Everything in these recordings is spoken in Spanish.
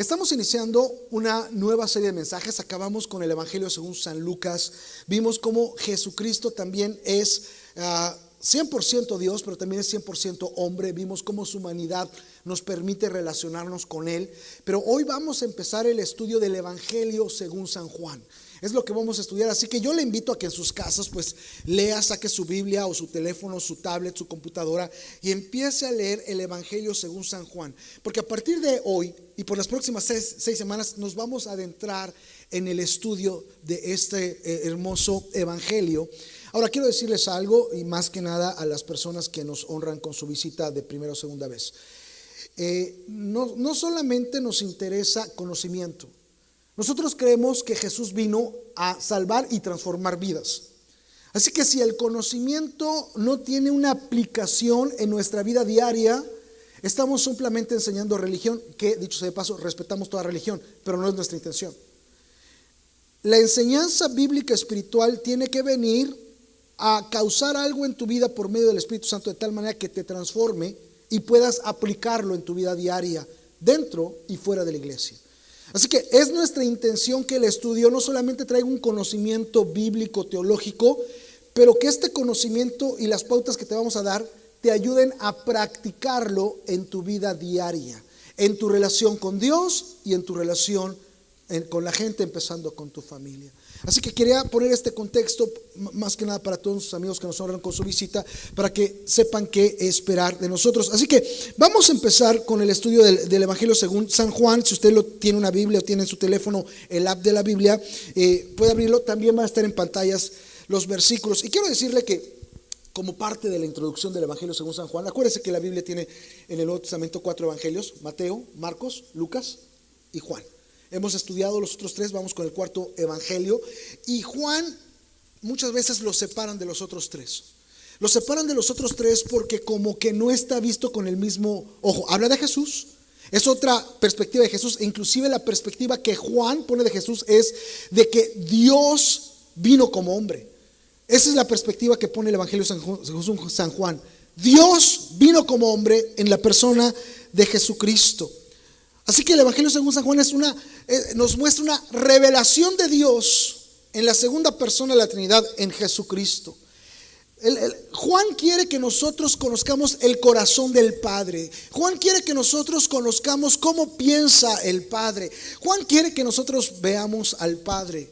Estamos iniciando una nueva serie de mensajes. Acabamos con el Evangelio según San Lucas. Vimos cómo Jesucristo también es 100% Dios, pero también es 100% hombre. Vimos cómo su humanidad nos permite relacionarnos con Él. Pero hoy vamos a empezar el estudio del Evangelio según San Juan. Es lo que vamos a estudiar, así que yo le invito a que en sus casas pues lea, saque su Biblia o su teléfono, su tablet, su computadora y empiece a leer el Evangelio según San Juan. Porque a partir de hoy y por las próximas seis semanas nos vamos a adentrar en el estudio de este hermoso Evangelio. Ahora quiero decirles algo, y más que nada a las personas que nos honran con su visita de primera o segunda vez. No solamente nos interesa conocimiento. Nosotros creemos que Jesús vino a salvar y transformar vidas. Así que si el conocimiento no tiene una aplicación en nuestra vida diaria, estamos simplemente enseñando religión, que dicho sea de paso, respetamos toda religión, pero no es nuestra intención. La enseñanza bíblica espiritual tiene que venir a causar algo en tu vida por medio del Espíritu Santo, de tal manera que te transforme y puedas aplicarlo en tu vida diaria, dentro y fuera de la iglesia. Así que es nuestra intención que el estudio no solamente traiga un conocimiento bíblico, teológico, pero que este conocimiento y las pautas que te vamos a dar te ayuden a practicarlo en tu vida diaria, en tu relación con Dios y en tu relación con la gente, empezando con tu familia. Así que quería poner este contexto más que nada para todos los amigos que nos honran con su visita, para que sepan qué esperar de nosotros. Así que vamos a empezar con el estudio del Evangelio según San Juan. Si usted tiene una Biblia o tiene en su teléfono el app de la Biblia, puede abrirlo. También va a estar en pantallas los versículos. Y quiero decirle que como parte de la introducción del Evangelio según San Juan, acuérdese que la Biblia tiene en el Nuevo Testamento 4 evangelios: Mateo, Marcos, Lucas y Juan. Hemos estudiado los otros tres, vamos con el cuarto evangelio. Y Juan muchas veces los separan de los otros tres. Los separan de los otros tres porque como que no está visto con el mismo ojo. Habla de Jesús, es otra perspectiva de Jesús. E inclusive la perspectiva que Juan pone de Jesús es de que Dios vino como hombre. Esa es la perspectiva que pone el Evangelio según San Juan. Dios vino como hombre en la persona de Jesucristo. Así que el Evangelio según San Juan nos muestra una revelación de Dios en la segunda persona de la Trinidad, en Jesucristo. Juan quiere que nosotros conozcamos el corazón del Padre. Juan quiere que nosotros conozcamos cómo piensa el Padre. Juan quiere que nosotros veamos al Padre,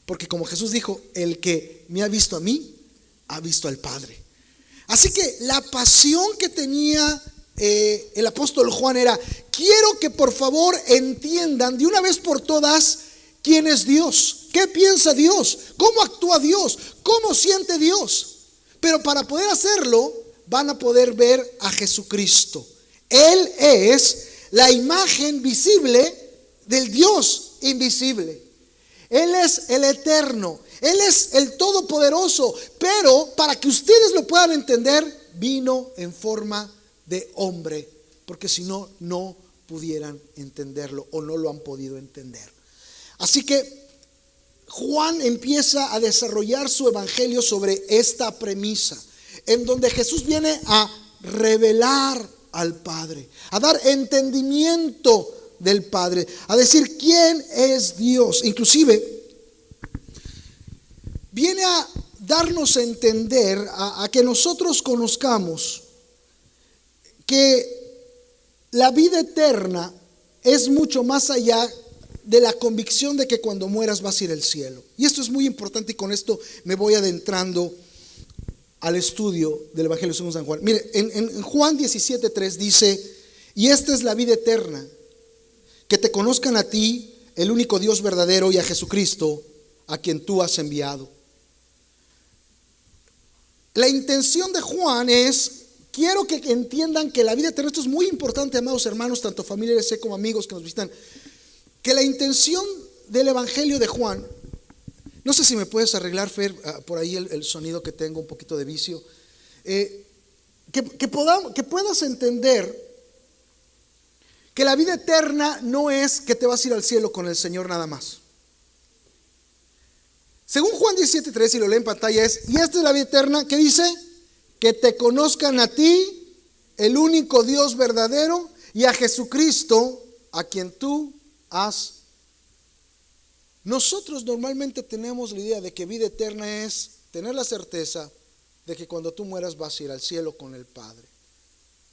porque como Jesús dijo, el que me ha visto a mí, ha visto al Padre. Así que la pasión que tenía el apóstol Juan era: quiero que por favor entiendan de una vez por todas quién es Dios, qué piensa Dios, cómo actúa Dios, cómo siente Dios. Pero para poder hacerlo van a poder ver a Jesucristo. Él es la imagen visible del Dios invisible. Él es el eterno, Él es el todopoderoso. Pero para que ustedes lo puedan entender, vino en forma de hombre, porque si no, no pudieran entenderlo o no lo han podido entender. Así que Juan empieza a desarrollar su evangelio sobre esta premisa, en donde Jesús viene a revelar al Padre, a dar entendimiento del Padre, a decir quién es Dios. Inclusive viene a darnos a entender, a que nosotros conozcamos que la vida eterna es mucho más allá de la convicción de que cuando mueras vas a ir al cielo. Y esto es muy importante, y con esto me voy adentrando al estudio del Evangelio según San Juan. Mire, en Juan 17:3 dice: y esta es la vida eterna, que te conozcan a ti, el único Dios verdadero, y a Jesucristo, a quien tú has enviado. La intención de Juan es: quiero que entiendan que la vida eterna, esto es muy importante, amados hermanos, tanto familiares como amigos que nos visitan, que la intención del Evangelio de Juan, no sé si me puedes arreglar, Fer, por ahí el sonido que tengo, un poquito de vicio, que puedas entender que la vida eterna no es que te vas a ir al cielo con el Señor nada más. Según Juan 17:3, si lo leen en pantalla, y esta es la vida eterna, ¿qué dice? Que te conozcan a ti, el único Dios verdadero, y a Jesucristo, a quien tú Nosotros normalmente tenemos la idea de que vida eterna es tener la certeza de que cuando tú mueras vas a ir al cielo con el Padre.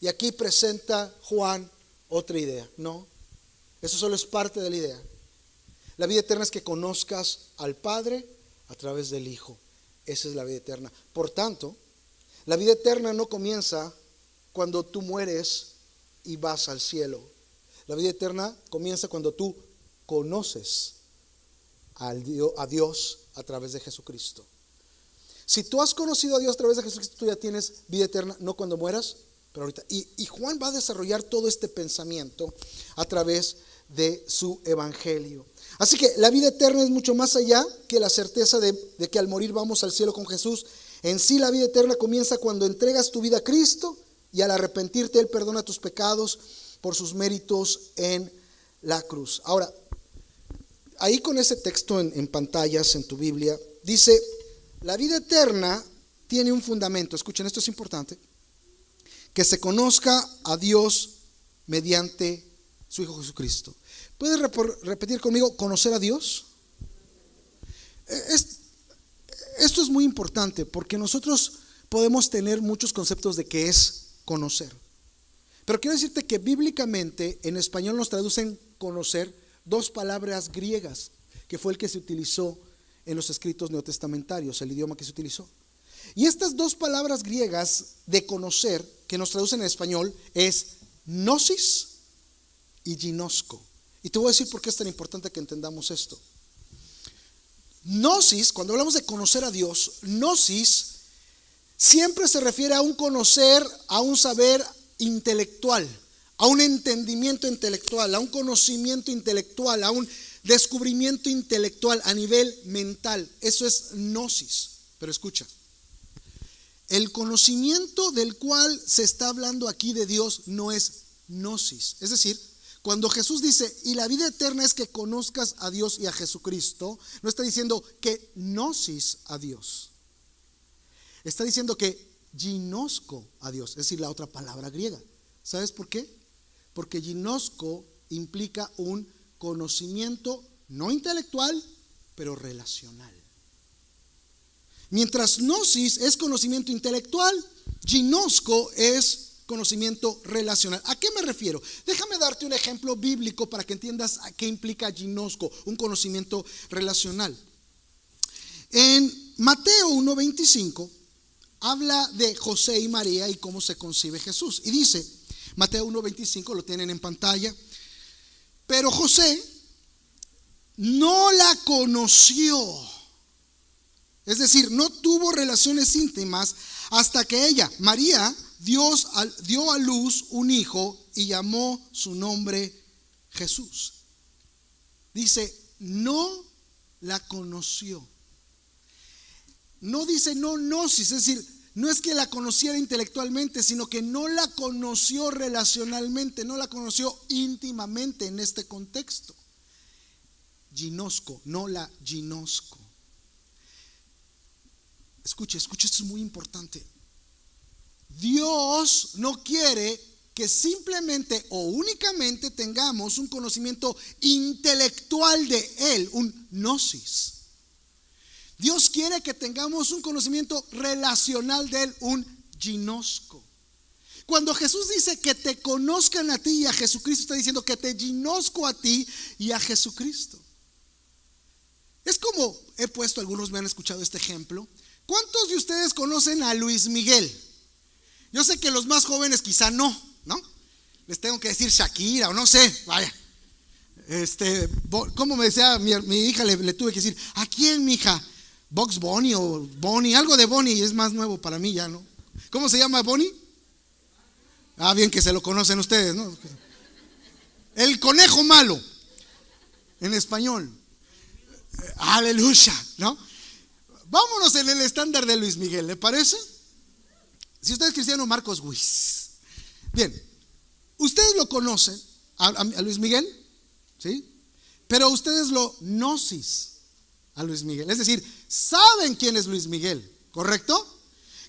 Y aquí presenta Juan otra idea. No, eso solo es parte de la idea. La vida eterna es que conozcas al Padre a través del Hijo. Esa es la vida eterna. Por tanto, la vida eterna no comienza cuando tú mueres y vas al cielo. La vida eterna comienza cuando tú conoces a Dios a través de Jesucristo. Si tú has conocido a Dios a través de Jesucristo, tú ya tienes vida eterna, no cuando mueras, pero ahorita. Y Juan va a desarrollar todo este pensamiento a través de su evangelio. Así que la vida eterna es mucho más allá que la certeza de que al morir vamos al cielo con Jesús. En sí, la vida eterna comienza cuando entregas tu vida a Cristo y al arrepentirte Él perdona tus pecados por sus méritos en la cruz. Ahora, ahí con ese texto en pantallas en tu Biblia, dice: la vida eterna tiene un fundamento. Escuchen, esto es importante: que se conozca a Dios mediante su Hijo Jesucristo. ¿Puedes repetir conmigo? ¿Conocer a Dios? Esto es muy importante porque nosotros podemos tener muchos conceptos de qué es conocer. Pero quiero decirte que bíblicamente en español nos traducen conocer dos palabras griegas, que fue el que se utilizó en los escritos neotestamentarios, el idioma que se utilizó. Y estas dos palabras griegas de conocer que nos traducen en español es gnosis y ginosko. Y te voy a decir por qué es tan importante que entendamos esto. Gnosis, cuando hablamos de conocer a Dios, gnosis siempre se refiere a un conocer, a un saber intelectual, a un entendimiento intelectual, a un conocimiento intelectual, a un descubrimiento intelectual a nivel mental. Eso es gnosis. Pero escucha, el conocimiento del cual se está hablando aquí de Dios no es gnosis. Es decir, cuando Jesús dice, y la vida eterna es que conozcas a Dios y a Jesucristo, no está diciendo que gnosis a Dios. Está diciendo que ginosko a Dios, es decir, la otra palabra griega. ¿Sabes por qué? Porque ginosko implica un conocimiento no intelectual, pero relacional. Mientras gnosis es conocimiento intelectual, ginosko es conocimiento relacional. ¿A qué me refiero? Déjame darte un ejemplo bíblico para que entiendas a qué implica ginosko, un conocimiento relacional. En Mateo 1:25 habla de José y María y cómo se concibe Jesús. Y dice, Mateo 1:25, lo tienen en pantalla: pero José no la conoció, es decir, no tuvo relaciones íntimas hasta que ella, María, dio a luz un hijo y llamó su nombre Jesús. Dice, no la conoció. No dice no gnosis, es decir, no es que la conociera intelectualmente, sino que no la conoció relacionalmente, no la conoció íntimamente en este contexto. Ginosko, no la ginosko. Escuche, esto es muy importante. Dios no quiere que simplemente o únicamente tengamos un conocimiento intelectual de Él, un gnosis. Dios quiere que tengamos un conocimiento relacional de Él, un ginosko. Cuando Jesús dice que te conozcan a ti y a Jesucristo, está diciendo que te ginosko a ti y a Jesucristo. Es como he puesto, algunos me han escuchado este ejemplo. ¿Cuántos de ustedes conocen a Luis Miguel? Yo sé que los más jóvenes quizá no. Les tengo que decir Shakira o no sé, vaya. ¿Cómo me decía mi hija? Le tuve que decir, ¿a quién, mi hija? Bugs Bunny o Bonnie, algo de Bonnie, es más nuevo para mí ya, ¿no? ¿Cómo se llama Bonnie? Ah, bien que se lo conocen ustedes, ¿no? El conejo malo, en español. Aleluya, ¿no? Vámonos en el estándar de Luis Miguel, ¿le parece? Si usted es cristiano, Marcos Wiss. Bien, ustedes lo conocen a Luis Miguel, ¿sí? Pero ustedes lo gnosis a Luis Miguel, es decir, saben quién es Luis Miguel, ¿correcto?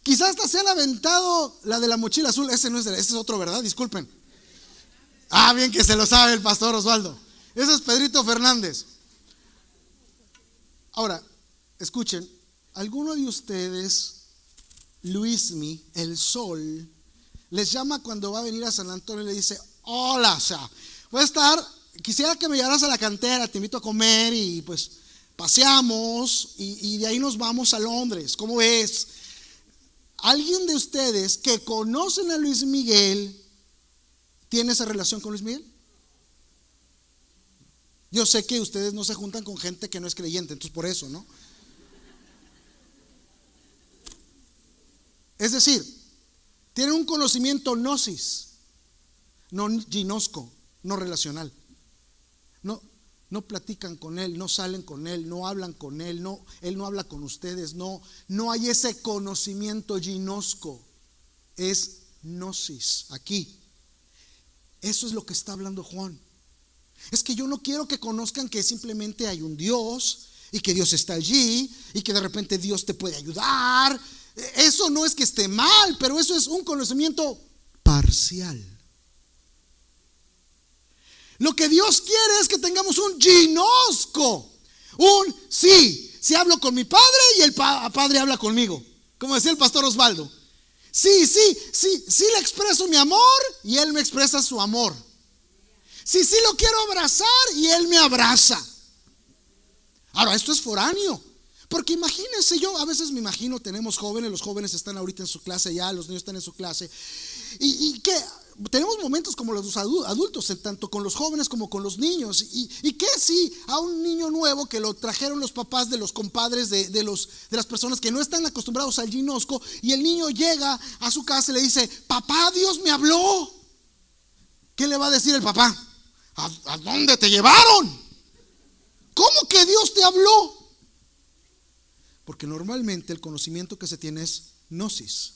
Quizás hasta se han aventado la de la mochila azul. Ese no es, ese es otro, ¿verdad? Disculpen. Ah, bien que se lo sabe el pastor Osvaldo. Ese es Pedrito Fernández. Ahora, escuchen, ¿alguno de ustedes, Luismi, el sol, les llama cuando va a venir a San Antonio y le dice: hola, o sea, voy a estar, quisiera que me llevaras a la cantera, te invito a comer y pues paseamos y de ahí nos vamos a Londres? ¿Cómo ves? ¿Alguien de ustedes que conocen a Luis Miguel tiene esa relación con Luis Miguel? Yo sé que ustedes no se juntan con gente que no es creyente, entonces por eso, ¿no? Es decir, tienen un conocimiento gnosis, no ginosco, no relacional. No platican con él, no salen con él, no hablan con él, él no habla con ustedes, no hay ese conocimiento ginosco, es gnosis aquí. Eso es lo que está hablando Juan. Es que yo no quiero que conozcan que simplemente hay un Dios y que Dios está allí y que de repente Dios te puede ayudar. Eso no es que esté mal, pero eso es un conocimiento parcial. Lo que Dios quiere es que tengamos un ginosco, si hablo con mi padre y el padre habla conmigo, como decía el pastor Osvaldo. Sí le expreso mi amor y él me expresa su amor. Sí lo quiero abrazar y él me abraza. Ahora, esto es foráneo, porque imagínense, yo a veces me imagino, tenemos jóvenes, los jóvenes están ahorita en su clase ya, los niños están en su clase, y que tenemos momentos como los adultos, tanto con los jóvenes como con los niños. Y que si a un niño nuevo que lo trajeron los papás de los compadres de las personas que no están acostumbrados al ginosco, y el niño llega a su casa y le dice: papá, Dios me habló. ¿Qué le va a decir el papá? ¿A dónde te llevaron? ¿Cómo que Dios te habló? Porque normalmente el conocimiento que se tiene es gnosis.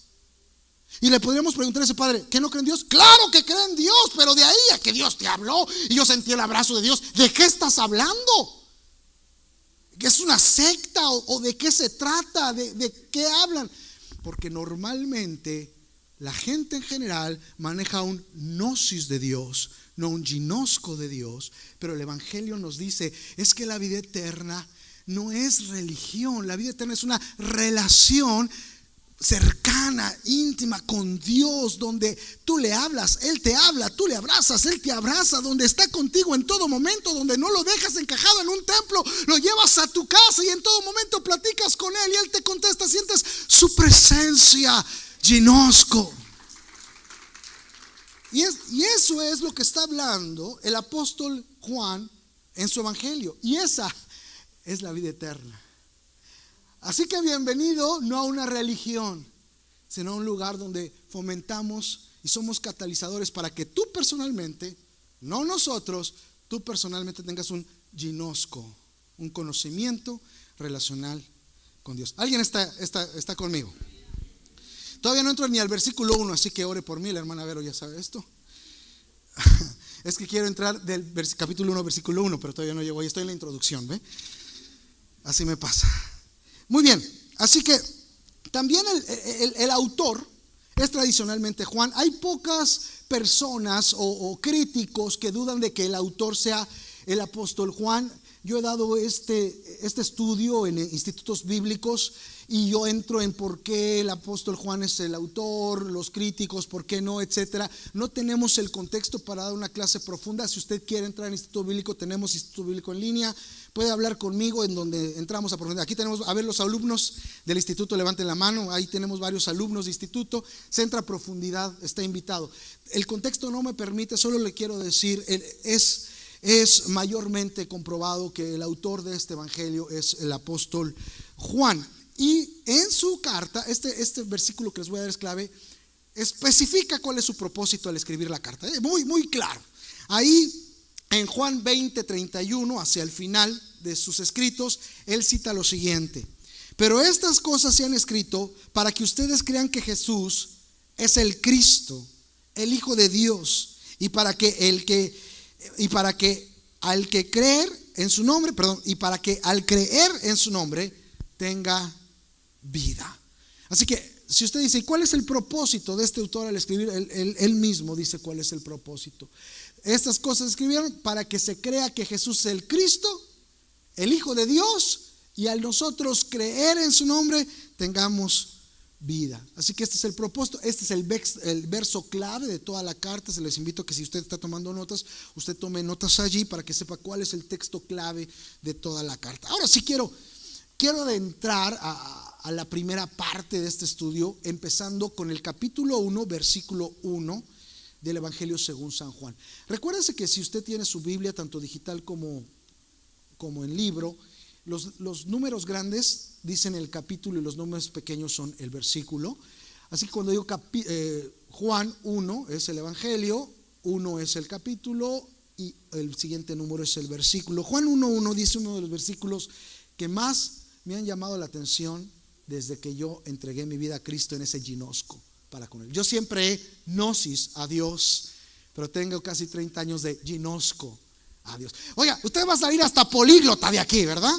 Y le podríamos preguntar a ese padre: ¿qué no cree en Dios? Claro que cree en Dios, pero de ahí a que Dios te habló y yo sentí el abrazo de Dios, ¿de qué estás hablando? ¿Que es una secta o de qué se trata? ¿De qué hablan? Porque normalmente la gente en general maneja un gnosis de Dios, no un ginosco de Dios. Pero el Evangelio nos dice: es que la vida eterna no es religión, la vida eterna es una relación cercana, íntima con Dios, donde tú le hablas, Él te habla, tú le abrazas, Él te abraza, donde está contigo en todo momento, donde no lo dejas encajado en un templo, lo llevas a tu casa y en todo momento platicas con Él y Él te contesta, sientes su presencia, ginosco. Y eso es lo que está hablando el apóstol Juan en su evangelio, y esa es la vida eterna. Así que bienvenido no a una religión, sino a un lugar donde fomentamos y somos catalizadores para que tú personalmente, no nosotros, tú personalmente tengas un ginosco, un conocimiento relacional con Dios. ¿Alguien está conmigo? Todavía no entro ni al versículo 1, así que ore por mí, la hermana Vero ya sabe esto. Es que quiero entrar del capítulo 1, versículo 1, pero todavía no llego ahí, estoy en la introducción, ¿ve? Así me pasa. Muy bien, así que también el autor es tradicionalmente Juan. Hay pocas personas o críticos que dudan de que el autor sea el apóstol Juan. Yo he dado este estudio en institutos bíblicos y yo entro en por qué el apóstol Juan es el autor, los críticos, por qué no, etcétera. No tenemos el contexto para dar una clase profunda. Si usted quiere entrar en instituto bíblico, tenemos instituto bíblico en línea. Puede hablar conmigo en donde entramos a profundidad. Aquí tenemos, a ver, los alumnos del instituto, levanten la mano. Ahí tenemos varios alumnos de instituto. Se entra a profundidad, está invitado. El contexto no me permite, solo le quiero decir, es mayormente comprobado que el autor de este evangelio es el apóstol Juan. Y en su carta, este versículo que les voy a dar es clave, especifica cuál es su propósito al escribir la carta. Muy, muy claro. Ahí en Juan 20:31, hacia el final de sus escritos, él cita lo siguiente: pero estas cosas se han escrito para que ustedes crean que Jesús es el Cristo, el Hijo de Dios, y para que al creer en su nombre tenga vida. Así que si usted dice, ¿cuál es el propósito de este autor al escribir? Él mismo dice cuál es el propósito. Estas cosas escribieron para que se crea que Jesús es el Cristo, el Hijo de Dios, y al nosotros creer en su nombre tengamos vida. Así que este es el propósito, este es el verso clave de toda la carta. Se les invito a que si usted está tomando notas, usted tome notas allí para que sepa cuál es el texto clave de toda la carta. Ahora sí quiero adentrar a la primera parte de este estudio, empezando con el capítulo 1, versículo 1 del Evangelio según San Juan. Recuérdese que si usted tiene su Biblia, tanto digital como en libro, los números grandes dicen el capítulo y los números pequeños son el versículo. Así que cuando digo Juan 1 es el Evangelio, 1 es el capítulo y el siguiente número es el versículo. Juan 1:1 dice uno de los versículos que más me han llamado la atención desde que yo entregué mi vida a Cristo en ese ginosco para con él. Yo siempre he gnosis a Dios, pero tengo casi 30 años de ginosco a Dios. Oiga, usted va a salir hasta políglota de aquí, ¿verdad?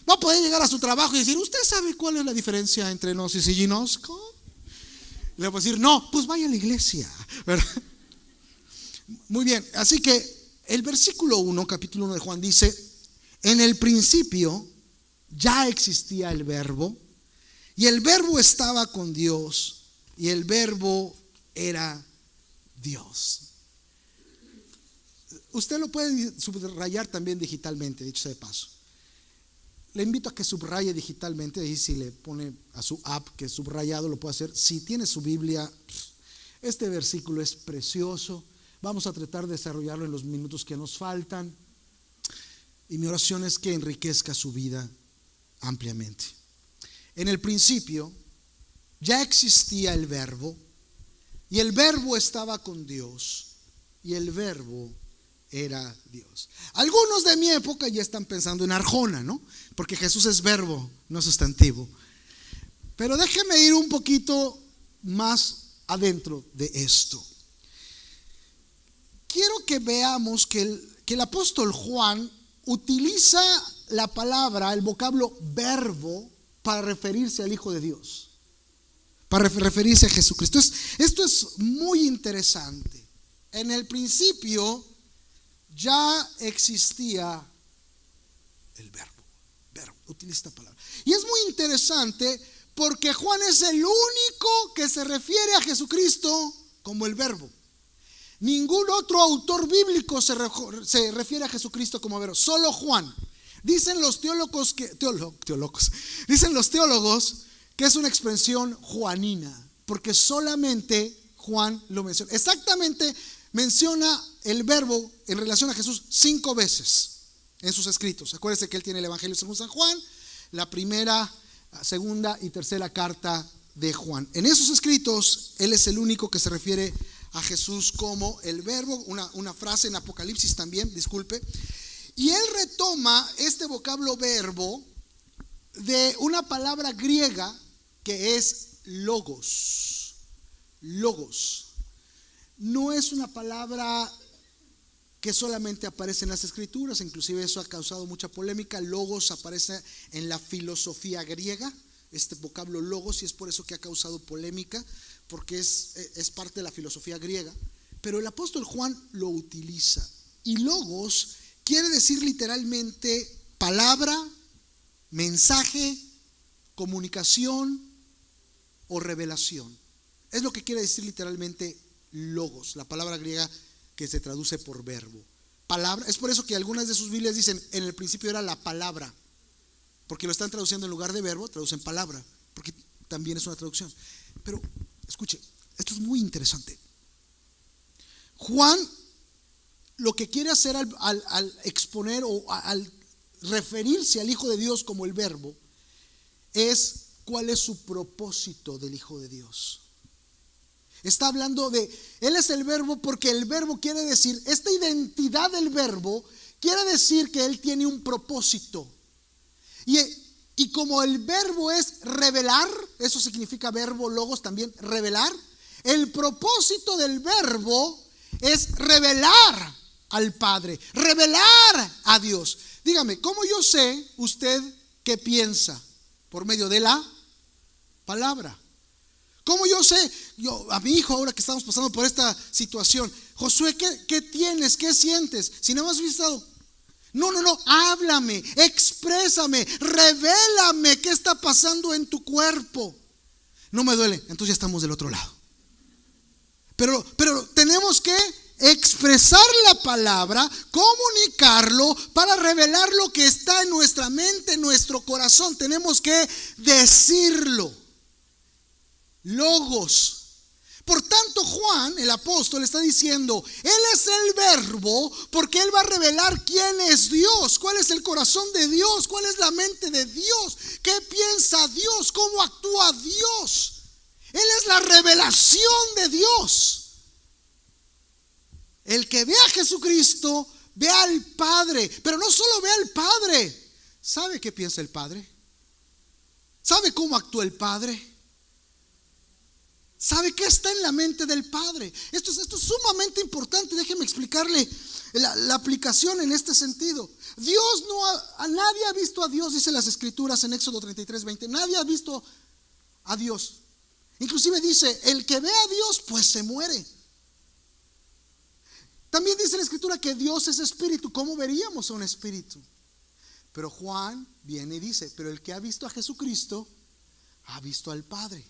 Va a poder llegar a su trabajo y decir, ¿usted sabe cuál es la diferencia entre gnosis y ginosco? Le voy a decir, no, pues vaya a la iglesia, ¿verdad? Muy bien, así que el versículo 1, capítulo 1 de Juan dice, en el principio ya existía el verbo, y el verbo estaba con Dios, y el verbo era Dios. Usted lo puede subrayar también digitalmente, dicho sea de paso. Le invito a que subraye digitalmente, y si le pone a su app que es subrayado, lo puede hacer. Si tiene su Biblia, este versículo es precioso. Vamos a tratar de desarrollarlo en los minutos que nos faltan. Y mi oración es que enriquezca su vida ampliamente. En el principio ya existía el verbo, y el verbo estaba con Dios, y el verbo era Dios. Algunos de mi época ya están pensando en Arjona, ¿no? Porque Jesús es verbo, no sustantivo. Pero déjeme ir un poquito más adentro de esto. Quiero que veamos que el apóstol Juan utiliza la palabra, el vocablo verbo, para referirse al Hijo de Dios, para referirse a Jesucristo. Esto es muy interesante. En el principio ya existía el verbo, utiliza esta palabra. Y es muy interesante porque Juan es el único que se refiere a Jesucristo como el verbo. Ningún otro autor bíblico se refiere a Jesucristo como verbo, solo Juan. Dicen los teólogos que es una expresión juanina, porque solamente Juan lo menciona. Exactamente menciona el verbo en relación a Jesús 5 veces en sus escritos. Acuérdense que él tiene el Evangelio según San Juan, la primera, segunda y tercera carta de Juan. En esos escritos él es el único que se refiere a Jesús como el verbo. Una frase en Apocalipsis también, disculpe. Y él retoma este vocablo verbo de una palabra griega que es logos. Logos. No es una palabra que solamente aparece en las escrituras, inclusive eso ha causado mucha polémica. Logos aparece en la filosofía griega, este vocablo logos, y es por eso que ha causado polémica, porque es parte de la filosofía griega. Pero el apóstol Juan lo utiliza, y logos quiere decir literalmente palabra, mensaje, comunicación o revelación. Es lo que quiere decir literalmente logos, la palabra griega que se traduce por verbo. Palabra, es por eso que algunas de sus Biblias dicen en el principio era la palabra, porque lo están traduciendo en lugar de verbo, traducen palabra, porque también es una traducción. Pero escuche, esto es muy interesante. Juan lo que quiere hacer al exponer o al referirse al Hijo de Dios como el verbo es cuál es su propósito del Hijo de Dios. Está hablando de, él es el verbo porque el verbo quiere decir, esta identidad del verbo quiere decir que él tiene un propósito. Y como el verbo es revelar, eso significa verbo logos también, revelar. El propósito del verbo es revelar al Padre, revelar a Dios. Dígame, ¿cómo yo sé usted qué piensa? Por medio de la palabra. ¿Cómo yo sé? A mi hijo, ahora que estamos pasando por esta situación, Josué, ¿qué tienes? ¿Qué sientes? Si no me has visto. No, háblame, exprésame, revélame qué está pasando en tu cuerpo. No me duele, entonces ya estamos del otro lado. Pero tenemos que expresar la palabra, comunicarlo para revelar lo que está en nuestra mente, en nuestro corazón. Tenemos que decirlo. Logos. Por tanto, Juan, el apóstol, está diciendo, Él es el verbo, porque Él va a revelar quién es Dios, cuál es el corazón de Dios, cuál es la mente de Dios, qué piensa Dios, cómo actúa Dios. Él es la revelación de Dios. El que ve a Jesucristo, ve al Padre, pero no solo ve al Padre. ¿Sabe qué piensa el Padre? ¿Sabe cómo actúa el Padre? ¿Sabe qué está en la mente del Padre? Esto es sumamente importante. Déjeme explicarle la aplicación en este sentido. Dios nadie ha visto a Dios, dice las Escrituras en Éxodo 33:20. Nadie ha visto a Dios. Inclusive dice, el que ve a Dios, pues se muere. También dice la Escritura que Dios es espíritu. ¿Cómo veríamos a un espíritu? Pero Juan viene y dice, pero el que ha visto a Jesucristo, ha visto al Padre.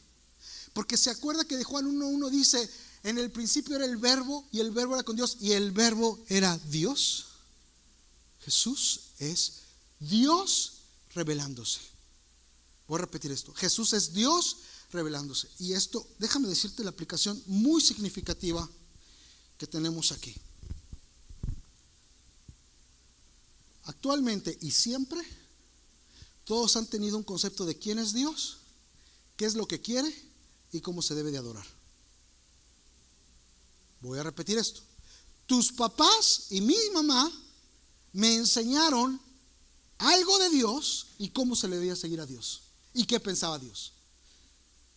Porque se acuerda que de Juan 1:1 dice, en el principio era el verbo, y el verbo era con Dios, y el verbo era Dios. Jesús es Dios revelándose. Voy a repetir esto. Jesús es Dios revelándose. Y esto, déjame decirte la aplicación muy significativa que tenemos aquí. Actualmente y siempre, todos han tenido un concepto de quién es Dios, qué es lo que quiere y cómo se debe de adorar. Voy a repetir esto. Tus papás y mi mamá me enseñaron algo de Dios y cómo se le debía seguir a Dios y qué pensaba Dios.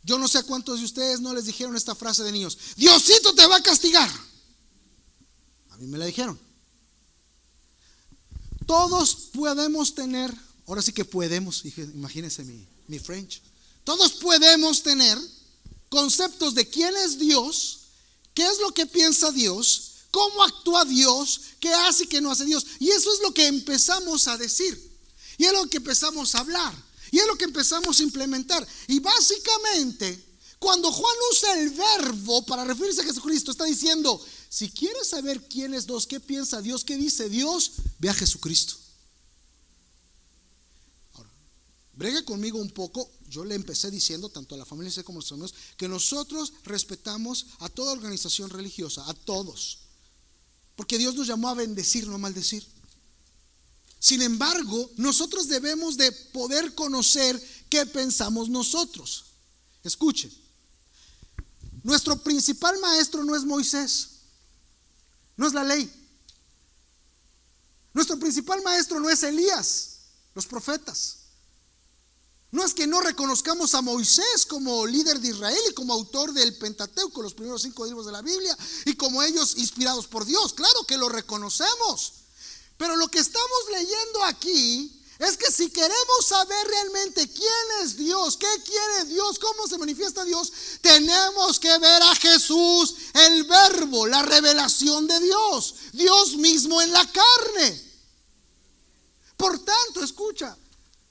Yo no sé a cuántos de ustedes no les dijeron esta frase de niños: Diosito te va a castigar. A mí me la dijeron. Todos podemos tener, ahora sí que podemos, imagínense mi French. Todos podemos tener conceptos de quién es Dios, qué es lo que piensa Dios, cómo actúa Dios, qué hace y qué no hace Dios. Y eso es lo que empezamos a decir, y es lo que empezamos a hablar, y es lo que empezamos a implementar. Y básicamente, cuando Juan usa el verbo para referirse a Jesucristo, está diciendo: si quieres saber quién es Dios, qué piensa Dios, qué dice Dios, ve a Jesucristo. Ahora, bregue conmigo un poco. Yo le empecé diciendo, tanto a la familia como a los amigos, que nosotros respetamos a toda organización religiosa, a todos, porque Dios nos llamó a bendecir, no a maldecir. Sin embargo, nosotros debemos de poder conocer qué pensamos nosotros. Escuchen, nuestro principal maestro no es Moisés, no es la ley. Nuestro principal maestro no es Elías, los profetas. No es que no reconozcamos a Moisés como líder de Israel y como autor del Pentateuco, los primeros 5 libros de la Biblia, y como ellos inspirados por Dios. Claro que lo reconocemos. Pero lo que estamos leyendo aquí es que si queremos saber realmente quién es Dios, qué quiere Dios, cómo se manifiesta Dios, tenemos que ver a Jesús, el verbo, la revelación de Dios, Dios mismo en la carne. Por tanto, escucha,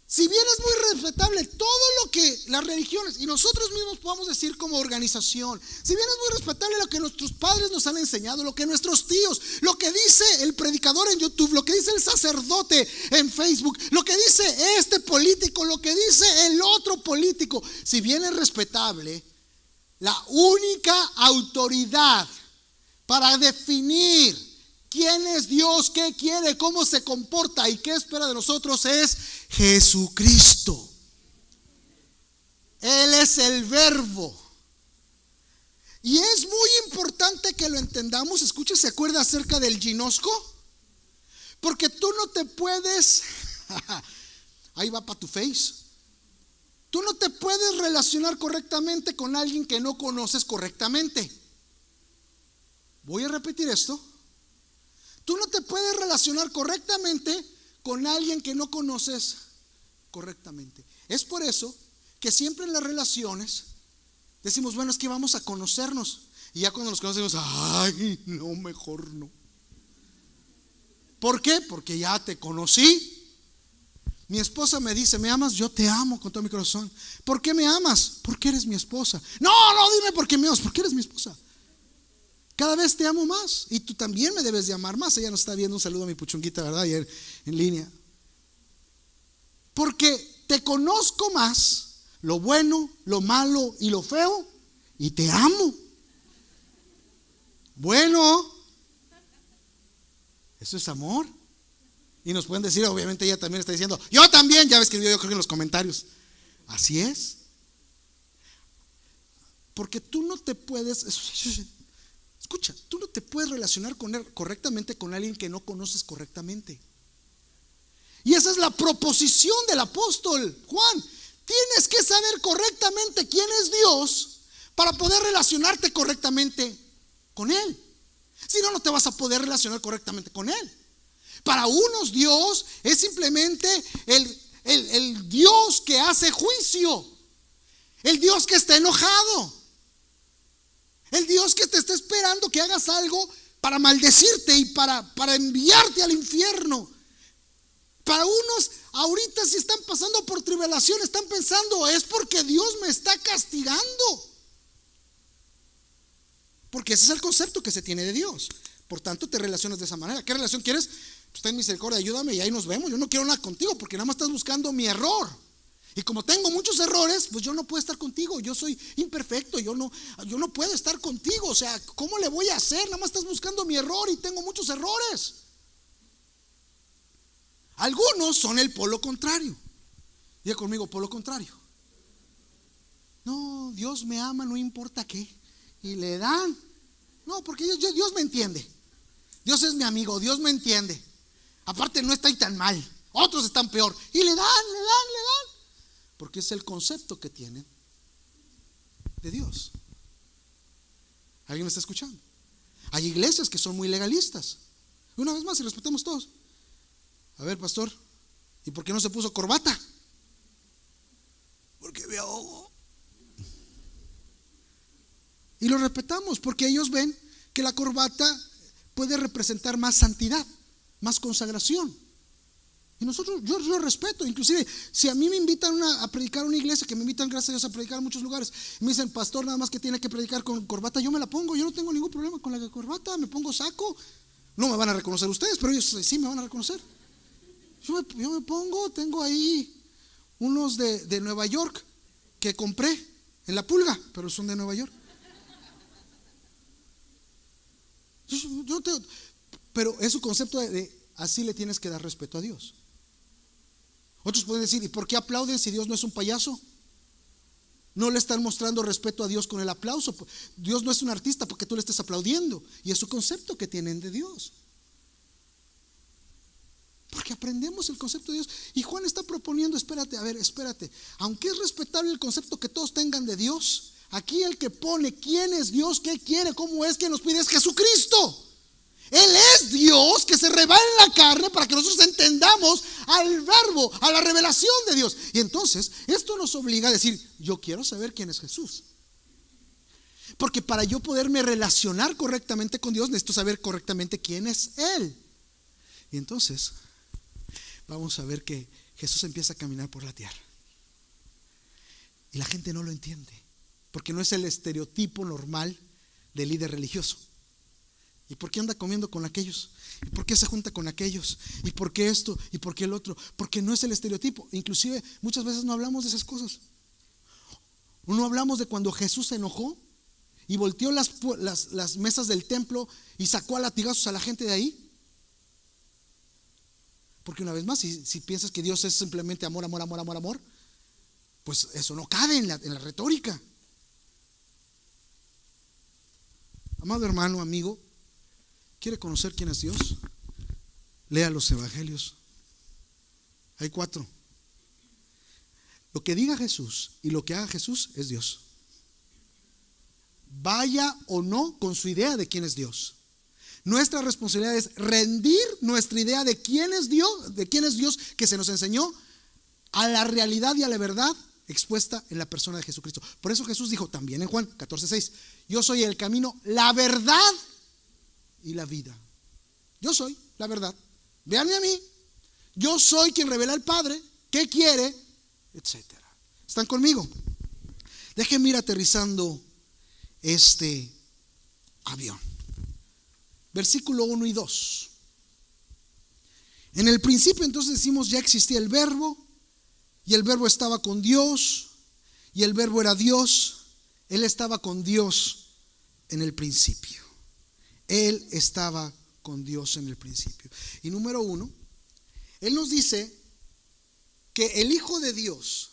si bien es muy respetable todo lo que las religiones y nosotros mismos podamos decir como organización, si bien es muy respetable lo que nuestros padres nos han enseñado, lo que nuestros tíos, lo que dice el predicador en YouTube, lo que dice el sacerdote en Facebook, lo que dice este político, lo que dice el otro político, si bien es respetable, la única autoridad para definir quién es Dios, qué quiere, cómo se comporta y qué espera de nosotros es Jesucristo. Él es el verbo. Y es muy importante que lo entendamos. Escuche, ¿se acuerda acerca del ginosco? Porque tú no te puedes ahí va para tu face. Tú no te puedes relacionar correctamente con alguien que no conoces correctamente. Voy a repetir esto. Tú no te puedes relacionar correctamente con alguien que no conoces correctamente. Es por eso que siempre en las relaciones decimos, bueno, es que vamos a conocernos. Y ya cuando nos conocemos, ay, no, mejor no. ¿Por qué? Porque ya te conocí. Mi esposa me dice, ¿me amas? Yo te amo con todo mi corazón. ¿Por qué me amas? Porque eres mi esposa. No, dime por qué me amas, porque eres mi esposa. Cada vez te amo más. Y tú también me debes de amar más. Ella nos está viendo, un saludo a mi puchunguita, ¿verdad? Ayer en línea. Porque te conozco más, lo bueno, lo malo y lo feo, y te amo. Bueno, eso es amor. Y nos pueden decir, obviamente ella también está diciendo, yo también, ya escribió yo creo que en los comentarios. Así es. Porque tú no te puedes, escucha, tú no te puedes relacionar correctamente con alguien que no conoces correctamente. Y esa es la proposición del apóstol Juan. Tienes que saber correctamente quién es Dios para poder relacionarte correctamente con Él. Si no, no te vas a poder relacionar correctamente con Él. Para unos Dios es simplemente el Dios que hace juicio, el Dios que está enojado, el Dios que te está esperando que hagas algo para maldecirte y para enviarte al infierno. Para unos ahorita, si están pasando por tribulación, están pensando, es porque Dios me está castigando. Porque ese es el concepto que se tiene de Dios. Por tanto, te relacionas de esa manera. ¿Qué relación quieres? Pues ten misericordia, ayúdame y ahí nos vemos. Yo no quiero nada contigo porque nada más estás buscando mi error. Y como tengo muchos errores, pues yo no puedo estar contigo. Yo soy imperfecto, yo no puedo estar contigo. O sea, ¿cómo le voy a hacer? Nada más estás buscando mi error y tengo muchos errores. Algunos son el polo contrario. Diga conmigo, polo contrario. No, Dios me ama, no importa qué. Y le dan. No, porque Dios me entiende. Dios es mi amigo, Dios me entiende. Aparte no estoy tan mal, otros están peor. Y le dan. Porque es el concepto que tienen de Dios. ¿Alguien me está escuchando? Hay iglesias que son muy legalistas. Una vez más, y respetemos todos. A ver, pastor, ¿y por qué no se puso corbata? Porque me ahogo. Y lo respetamos porque ellos ven que la corbata puede representar más santidad, más consagración. Y nosotros, yo respeto. Inclusive, si a mí me invitan a predicar a una iglesia, que me invitan, gracias a Dios, a predicar en muchos lugares, y me dicen, pastor, nada más que tiene que predicar con corbata, yo me la pongo. Yo no tengo ningún problema con la corbata, me pongo saco. No me van a reconocer ustedes, pero ellos sí me van a reconocer. Yo me pongo, tengo ahí unos de Nueva York que compré en la Pulga, pero son de Nueva York. Pero es su concepto de así le tienes que dar respeto a Dios. Otros pueden decir, ¿y por qué aplauden si Dios no es un payaso? No le están mostrando respeto a Dios con el aplauso. Dios no es un artista porque tú le estés aplaudiendo. Y es su concepto que tienen de Dios. Porque aprendemos el concepto de Dios. Y Juan está proponiendo, espérate. Aunque es respetable el concepto que todos tengan de Dios, aquí el que pone quién es Dios, qué quiere, cómo es, que nos pide es Jesucristo. Él es Dios que se revela en la carne para que nosotros entendamos al verbo, a la revelación de Dios. Y entonces esto nos obliga a decir, yo quiero saber quién es Jesús. Porque para yo poderme relacionar correctamente con Dios, necesito saber correctamente quién es Él. Y entonces vamos a ver que Jesús empieza a caminar por la tierra. Y la gente no lo entiende, porque no es el estereotipo normal del líder religioso. ¿Y por qué anda comiendo con aquellos? ¿Y por qué se junta con aquellos? ¿Y por qué esto? ¿Y por qué el otro? Porque no es el estereotipo. Inclusive muchas veces no hablamos de esas cosas. No hablamos de cuando Jesús se enojó y volteó las mesas del templo y sacó a latigazos a la gente de ahí. Porque una vez más, si piensas que Dios es simplemente amor, pues eso no cabe en la retórica. Amado hermano, amigo, ¿quiere conocer quién es Dios? Lea los evangelios. Hay 4. Lo que diga Jesús y lo que haga Jesús es Dios. Vaya o no con su idea de quién es Dios. Nuestra responsabilidad es rendir nuestra idea de quién es Dios que se nos enseñó, a la realidad y a la verdad expuesta en la persona de Jesucristo. Por eso Jesús dijo también en Juan 14:6, yo soy el camino, la verdad y la vida. Yo soy la verdad. Véanme a mí. Yo soy quien revela al Padre qué quiere, etcétera. ¿Están conmigo? Déjenme ir aterrizando este avión. Versículo 1 y 2. En el principio entonces decimos ya existía el verbo, y el verbo estaba con Dios, y el verbo era Dios. Él estaba con Dios en el principio. Él estaba con Dios en el principio. Y número 1, Él nos dice que el Hijo de Dios,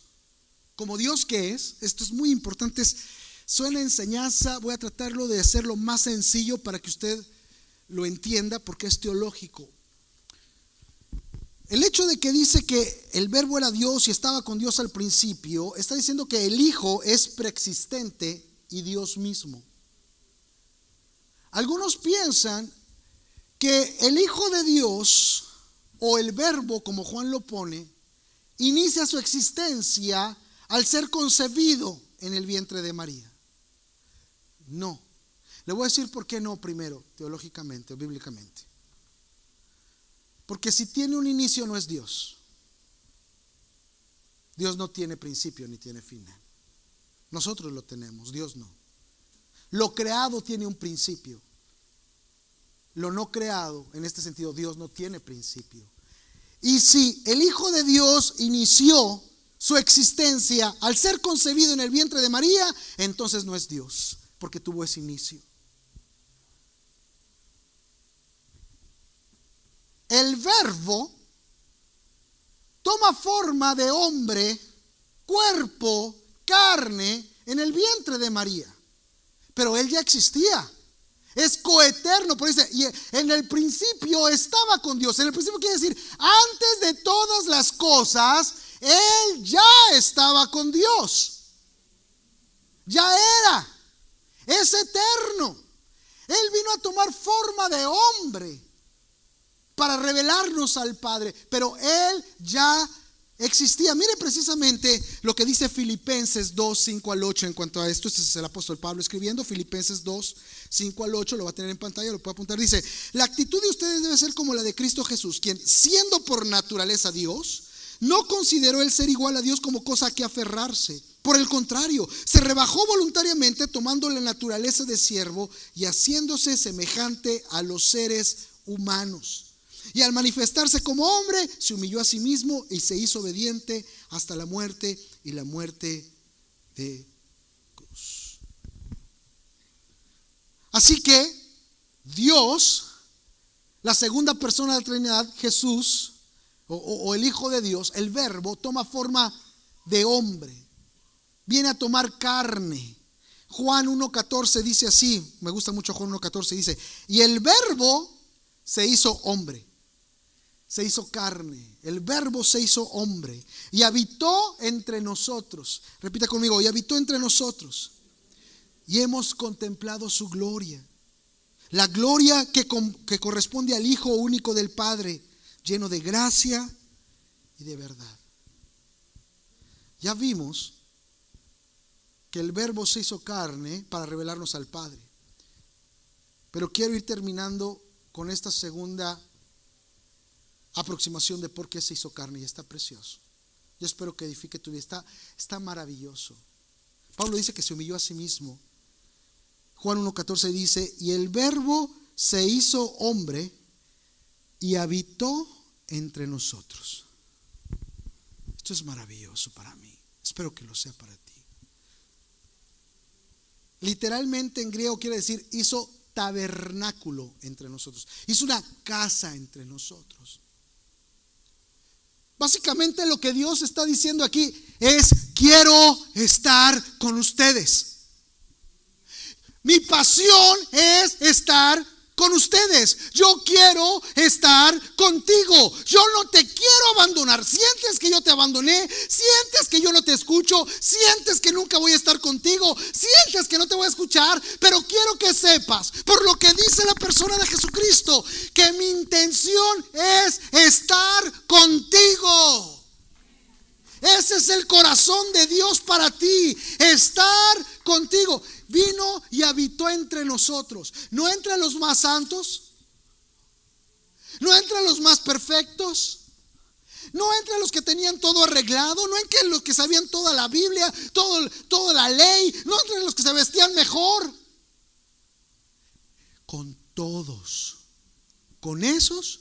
como Dios que es, esto es muy importante, suena enseñanza, voy a tratarlo de hacerlo más sencillo para que usted lo entienda porque es teológico. El hecho de que dice que el verbo era Dios y estaba con Dios al principio, está diciendo que el Hijo es preexistente y Dios mismo. Algunos piensan que el Hijo de Dios, o el verbo como Juan lo pone, inicia su existencia al ser concebido en el vientre de María. No. Le voy a decir por qué no primero, teológicamente o bíblicamente. Porque si tiene un inicio no es Dios. Dios no tiene principio ni tiene final. Nosotros lo tenemos, Dios no. Lo creado tiene un principio. Lo no creado, en este sentido, Dios no tiene principio. Y si el Hijo de Dios inició su existencia al ser concebido en el vientre de María, entonces no es Dios, porque tuvo ese inicio. El verbo toma forma de hombre, cuerpo, carne en el vientre de María. Pero él ya existía. Es coeterno, por eso dice, y en el principio estaba con Dios. En el principio quiere decir, antes de todas las cosas, él ya estaba con Dios. Ya era. Es eterno. Él vino a tomar forma de hombre para revelarnos al Padre, pero Él ya existía. Mire precisamente lo que dice Filipenses 2, 5 al 8 en cuanto a esto. Este es el apóstol Pablo escribiendo, Filipenses 2, 5 al 8, lo va a tener en pantalla, lo puede apuntar. Dice, la actitud de ustedes debe ser como la de Cristo Jesús, quien siendo por naturaleza Dios, no consideró el ser igual a Dios como cosa a que aferrarse. Por el contrario, se rebajó voluntariamente tomando la naturaleza de siervo y haciéndose semejante a los seres humanos. Y al manifestarse como hombre, se humilló a sí mismo y se hizo obediente hasta la muerte y la muerte de cruz. Así que Dios, la segunda persona de la Trinidad, Jesús, o el Hijo de Dios, el Verbo, toma forma de hombre. Viene a tomar carne. Juan 1:14 dice así, me gusta mucho Juan 1:14, dice, y el Verbo se hizo hombre. Se hizo carne, el Verbo se hizo hombre y habitó entre nosotros. Repita conmigo, y habitó entre nosotros. Y hemos contemplado su gloria. La gloria que corresponde al Hijo único del Padre, lleno de gracia y de verdad. Ya vimos que el Verbo se hizo carne para revelarnos al Padre. Pero quiero ir terminando con esta segunda aproximación de por qué se hizo carne, y está precioso. Yo espero que edifique tu vida. Está maravilloso. Pablo dice que se humilló a sí mismo. Juan 1:14 dice, y el Verbo se hizo hombre y habitó entre nosotros. Esto es maravilloso para mí. Espero que lo sea para ti. Literalmente en griego quiere decir hizo tabernáculo entre nosotros. Hizo una casa entre nosotros. Básicamente lo que Dios está diciendo aquí es, quiero estar con ustedes. Mi pasión es estar con ustedes. Yo quiero estar contigo. Yo no te quiero abandonar. Sientes que yo te abandoné, sientes que yo no te escucho, sientes que nunca voy a estar contigo, sientes que no te voy a escuchar, pero quiero que sepas, por lo que dice la persona de Jesucristo, que mi intención es estar contigo. Ese es el corazón de Dios para ti, estar contigo. Vino y habitó entre nosotros, no entre los más santos, no entre los más perfectos, no entre los que tenían todo arreglado, no entre los que sabían toda la Biblia, toda la ley, no entre los que se vestían mejor. Con todos, con esos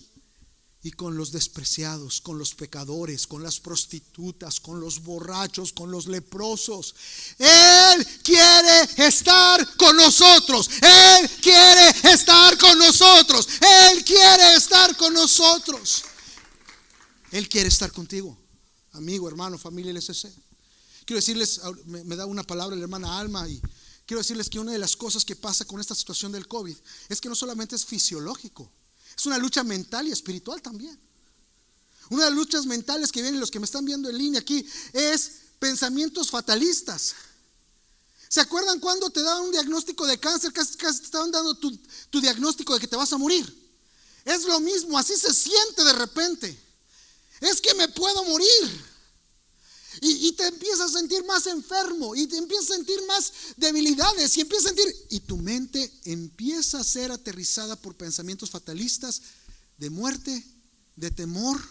y con los despreciados, con los pecadores, con las prostitutas, con los borrachos, con los leprosos. Él quiere estar con nosotros. Él quiere estar con nosotros. Él quiere estar con nosotros. Él quiere estar contigo, amigo, hermano, familia LSC. Quiero decirles, me da una palabra la hermana Alma, y quiero decirles que una de las cosas que pasa con esta situación del COVID es que no solamente es fisiológico, es una lucha mental y espiritual también. Una de las luchas mentales que vienen, los que me están viendo en línea aquí, es pensamientos fatalistas. ¿Se acuerdan cuando te daban un diagnóstico de cáncer? Casi te estaban dando tu diagnóstico de que te vas a morir. Es lo mismo, así se siente de repente. Es que me puedo morir. Y te empiezas a sentir más enfermo, y te empiezas a sentir más debilidades, y empiezas a sentir, y tu mente empieza a ser aterrizada por pensamientos fatalistas de muerte, de temor,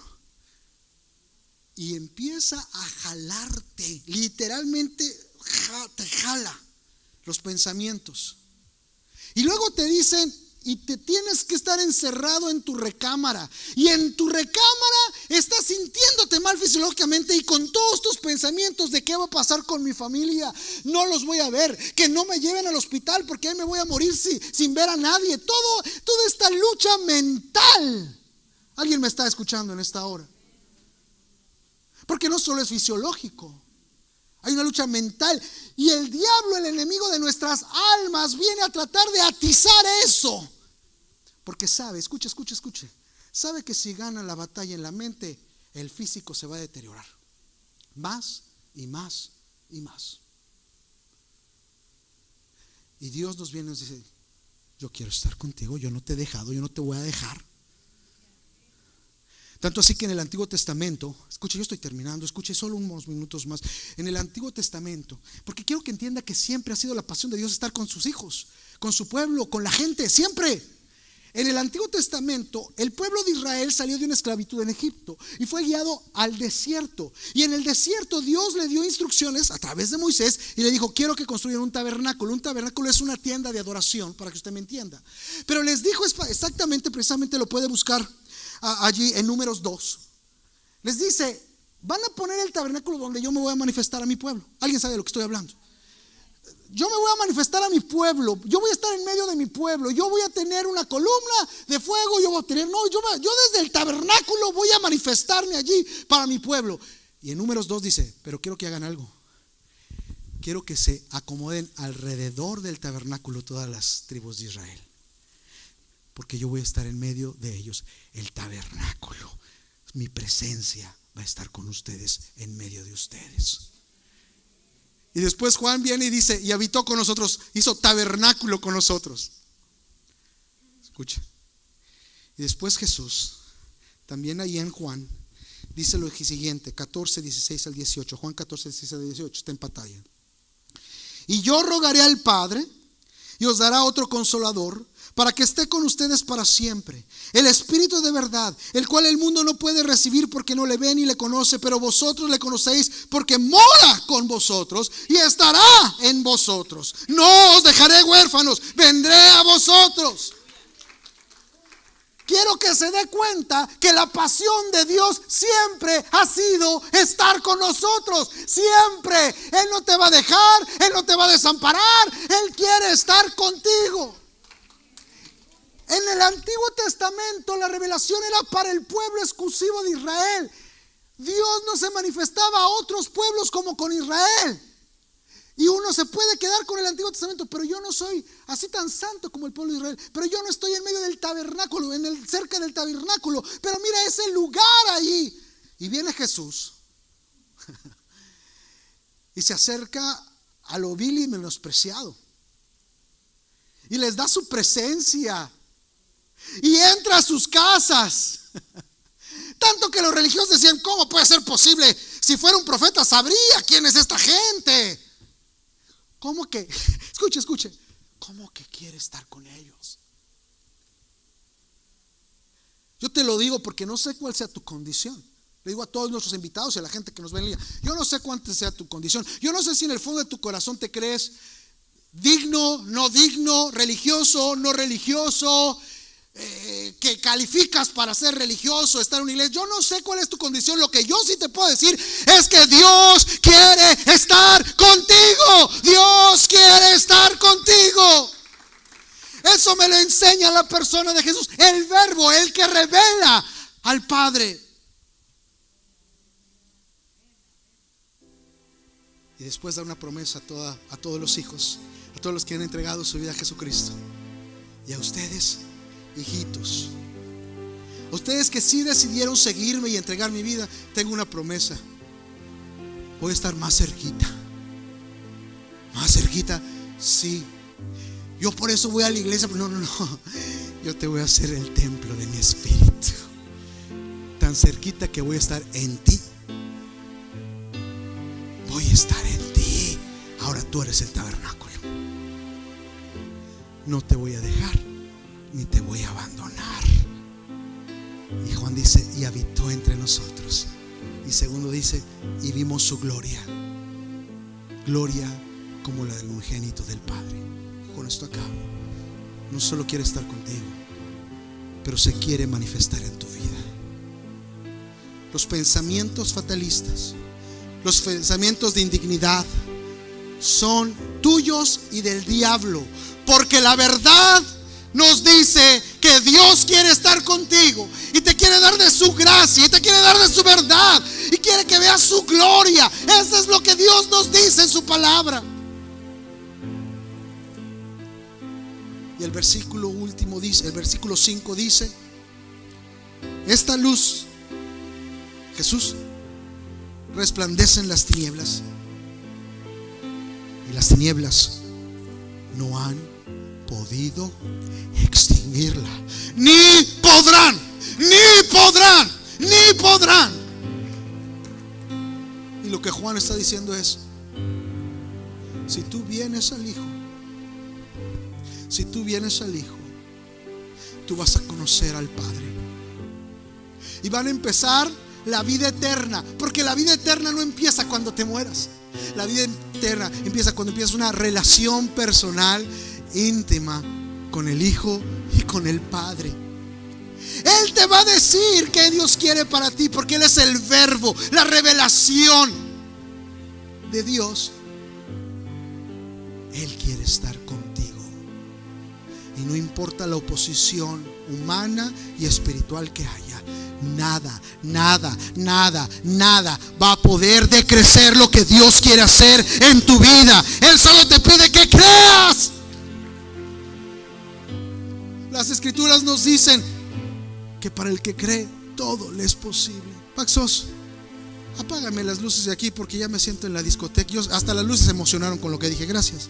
y empieza a jalarte, literalmente te jala los pensamientos. Y luego te dicen, y te tienes que estar encerrado en tu recámara, y en tu recámara estás sintiéndote mal fisiológicamente y con todos tus pensamientos de qué va a pasar con mi familia, no los voy a ver, que no me lleven al hospital porque ahí me voy a morir sin ver a nadie. Toda esta lucha mental. ¿Alguien me está escuchando en esta hora? Porque no solo es fisiológico, hay una lucha mental, y el diablo, el enemigo de nuestras almas, viene a tratar de atizar eso. Porque sabe, escuche, sabe que si gana la batalla en la mente, el físico se va a deteriorar más y más y más. Y Dios nos viene y nos dice, yo quiero estar contigo, yo no te he dejado, yo no te voy a dejar. Tanto así que en el Antiguo Testamento, escuche, yo estoy terminando, escuche solo unos minutos más. En el Antiguo Testamento, porque quiero que entienda que siempre ha sido la pasión de Dios estar con sus hijos, con su pueblo, con la gente, siempre. En el Antiguo Testamento, el pueblo de Israel salió de una esclavitud en Egipto y fue guiado al desierto. Y en el desierto Dios le dio instrucciones a través de Moisés y le dijo, quiero que construyan un tabernáculo. Un tabernáculo es una tienda de adoración, para que usted me entienda. Pero les dijo exactamente, precisamente lo puede buscar allí en Números 2. Les dice, van a poner el tabernáculo donde yo me voy a manifestar a mi pueblo. ¿Alguien sabe de lo que estoy hablando? Yo me voy a manifestar a mi pueblo, yo voy a estar en medio de mi pueblo, yo voy a tener una columna de fuego, yo desde el tabernáculo voy a manifestarme allí para mi pueblo. Y en Números 2 dice, pero quiero que hagan algo, quiero que se acomoden alrededor del tabernáculo todas las tribus de Israel, porque yo voy a estar en medio de ellos. El tabernáculo, mi presencia va a estar con ustedes, en medio de ustedes. Y después Juan viene y dice, y habitó con nosotros, hizo tabernáculo con nosotros. Escucha. Y después Jesús, también ahí en Juan, dice lo siguiente, 14, 16 al 18. Juan 14, 16 al 18, está en pantalla. Y yo rogaré al Padre, y os dará otro consolador, para que esté con ustedes para siempre, el Espíritu de verdad, el cual el mundo no puede recibir porque no le ve ni le conoce, pero vosotros le conocéis porque mora con vosotros y estará en vosotros. No os dejaré huérfanos, vendré a vosotros. Quiero que se dé cuenta que la pasión de Dios siempre ha sido estar con nosotros, siempre. Él no te va a dejar, Él no te va a desamparar, Él quiere estar contigo. En el Antiguo Testamento la revelación era para el pueblo exclusivo de Israel. Dios no se manifestaba a otros pueblos como con Israel. Y uno se puede quedar con el Antiguo Testamento, pero yo no soy así tan santo como el pueblo de Israel. Pero yo no estoy en medio del tabernáculo, cerca del tabernáculo. Pero mira ese lugar ahí. Y viene Jesús y se acerca a lo vil y menospreciado y les da su presencia. Y entra a sus casas. Tanto que los religiosos decían: ¿cómo puede ser posible? Si fuera un profeta sabría quién es esta gente. ¿Cómo que? Escuche, ¿cómo que quiere estar con ellos? Yo te lo digo porque no sé cuál sea tu condición. Le digo a todos nuestros invitados y a la gente que nos ve en línea: yo no sé cuánta sea tu condición. Yo no sé si en el fondo de tu corazón te crees digno, no digno, religioso, no religioso, que calificas para ser religioso, estar en una iglesia. Yo no sé cuál es tu condición. Lo que yo sí te puedo decir es que Dios quiere estar contigo. Dios quiere estar contigo. Eso me lo enseña la persona de Jesús, el Verbo, el que revela al Padre. Y después da una promesa a todos los hijos, a todos los que han entregado su vida a Jesucristo. Y a ustedes, hijitos, a ustedes que sí decidieron seguirme y entregar mi vida, tengo una promesa: voy a estar más cerquita. Más cerquita, sí. Yo por eso voy a la iglesia, pero no. Yo te voy a hacer el templo de mi espíritu. Tan cerquita que voy a estar en ti. Voy a estar en ti. Ahora tú eres el tabernáculo. No te voy a dejar, ni te voy a abandonar. Y Juan dice: y habitó entre nosotros. Y segundo dice: y vimos su gloria. Gloria como la del unigénito del Padre. Con esto acabo. No solo quiere estar contigo, pero se quiere manifestar en tu vida. Los pensamientos fatalistas, los pensamientos de indignidad son tuyos y del diablo, porque la verdad nos dice que Dios quiere estar contigo y te quiere dar de su gracia y te quiere dar de su verdad y quiere que veas su gloria. Eso es lo que Dios nos dice en su palabra. Y el versículo último dice, el versículo 5 dice: esta luz, Jesús, resplandece en las tinieblas, y las tinieblas no han podido extinguirla. Ni podrán. Y lo que Juan está diciendo es: si tú vienes al Hijo, tú vas a conocer al Padre y van a empezar la vida eterna, porque la vida eterna no empieza cuando te mueras. La vida eterna empieza cuando empiezas una relación personal, íntima, con el Hijo y con el Padre. Él te va a decir qué Dios quiere para ti, porque Él es el Verbo, la revelación de Dios. Él quiere estar contigo. Y no importa la oposición humana y espiritual que haya, nada va a poder decrecer lo que Dios quiere hacer en tu vida. Él solo te pide que creas. Las escrituras nos dicen que para el que cree todo le es posible. Paxos, apágame las luces de aquí porque ya me siento en la discoteca. Hasta las luces se emocionaron con lo que dije. Gracias.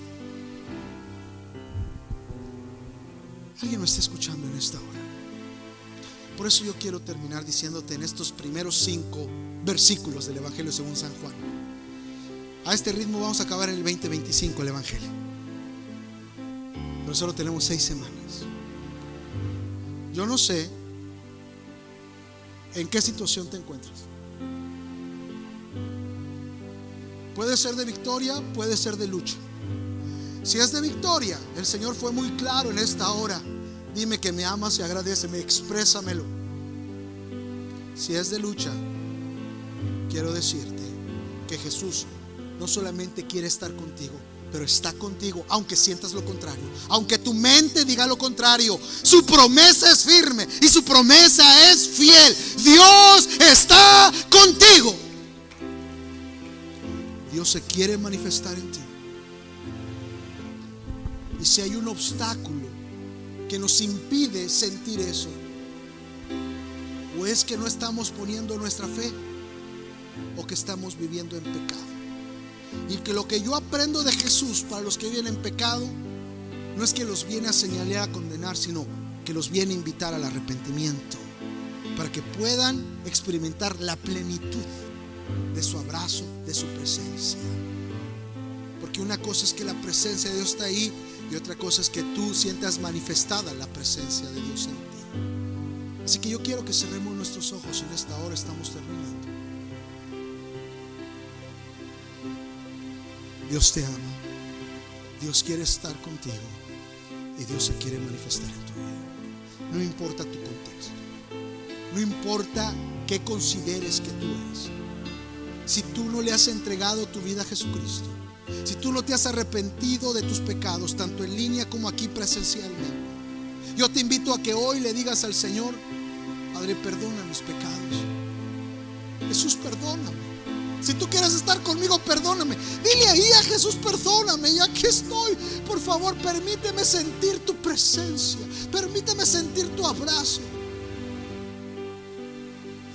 Alguien me está escuchando en esta hora. Por eso yo quiero terminar diciéndote en estos primeros 5 versículos del Evangelio según San Juan. A este ritmo vamos a acabar en el 2025 el Evangelio, pero solo tenemos 6 semanas. Yo no sé en qué situación te encuentras. Puede ser de victoria, puede ser de lucha. Si es de victoria, el Señor fue muy claro en esta hora: dime que me amas y agradéceme, exprésamelo. Si es de lucha, quiero decirte que Jesús no solamente quiere estar contigo, pero está contigo aunque sientas lo contrario, aunque tu mente diga lo contrario. Su promesa es firme y su promesa es fiel. Dios está contigo. Dios se quiere manifestar en ti. Y si hay un obstáculo que nos impide sentir eso, o es que no estamos poniendo nuestra fe, o que estamos viviendo en pecado. Y que lo que yo aprendo de Jesús para los que viven en pecado no es que los viene a señalar, a condenar, sino que los viene a invitar al arrepentimiento, para que puedan experimentar la plenitud de su abrazo, de su presencia. Porque una cosa es que la presencia de Dios está ahí, y otra cosa es que tú sientas manifestada la presencia de Dios en ti. Así que yo quiero que cerremos nuestros ojos en esta hora. Estamos terminando. Dios te ama, Dios quiere estar contigo, y Dios se quiere manifestar en tu vida. No importa tu contexto, no importa qué consideres que tú eres. Si tú no le has entregado tu vida a Jesucristo, si tú no te has arrepentido de tus pecados, tanto en línea como aquí presencialmente, yo te invito a que hoy le digas al Señor: Padre, perdona mis pecados. Jesús, perdóname. Si tú quieres estar conmigo, perdóname. Dile ahí a Jesús: perdóname, y aquí estoy. Por favor, permíteme sentir tu presencia, permíteme sentir tu abrazo.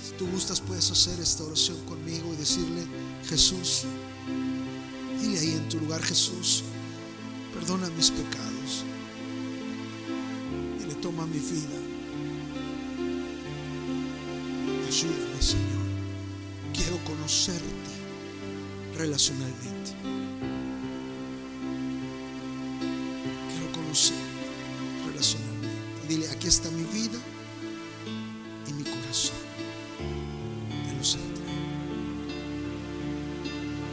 Si tú gustas, puedes hacer esta oración conmigo y decirle: Jesús, dile ahí en tu lugar: Jesús, perdona mis pecados. Dile: toma mi vida. Ayúdame, Señor. Quiero conocerte relacionalmente. Quiero conocerte relacionalmente. Dile: aquí está mi vida y mi corazón. Te los entrego.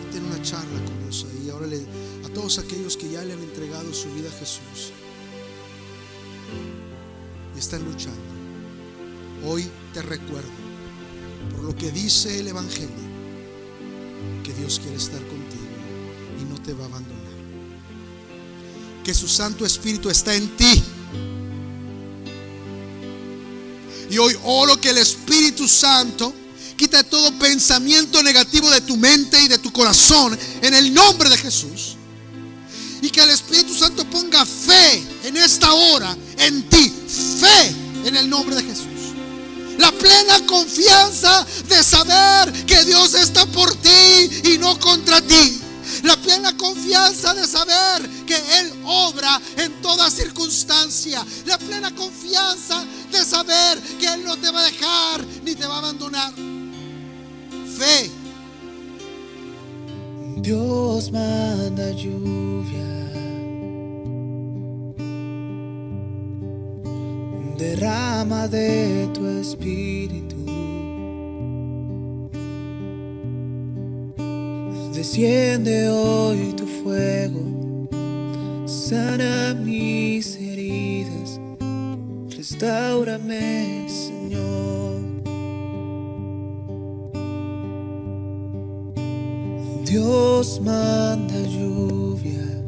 Y ten una charla con Dios ahí. Ahora a todos aquellos que ya le han entregado su vida a Jesús y están luchando, hoy te recuerdo, por lo que dice el Evangelio, que Dios quiere estar contigo y no te va a abandonar, que su Santo Espíritu está en ti. Y hoy oro que el Espíritu Santo quita todo pensamiento negativo de tu mente y de tu corazón en el nombre de Jesús, y que el Espíritu Santo ponga fe en esta hora en ti, fe en el nombre de Jesús. La plena confianza de saber que Dios está por ti y no contra ti. La plena confianza de saber que Él obra en toda circunstancia. La plena confianza de saber que Él no te va a dejar ni te va a abandonar. Fe. Dios manda lluvia, derrama de tu espíritu, desciende hoy tu fuego, sana mis heridas, restáurame, Señor. Dios manda lluvia,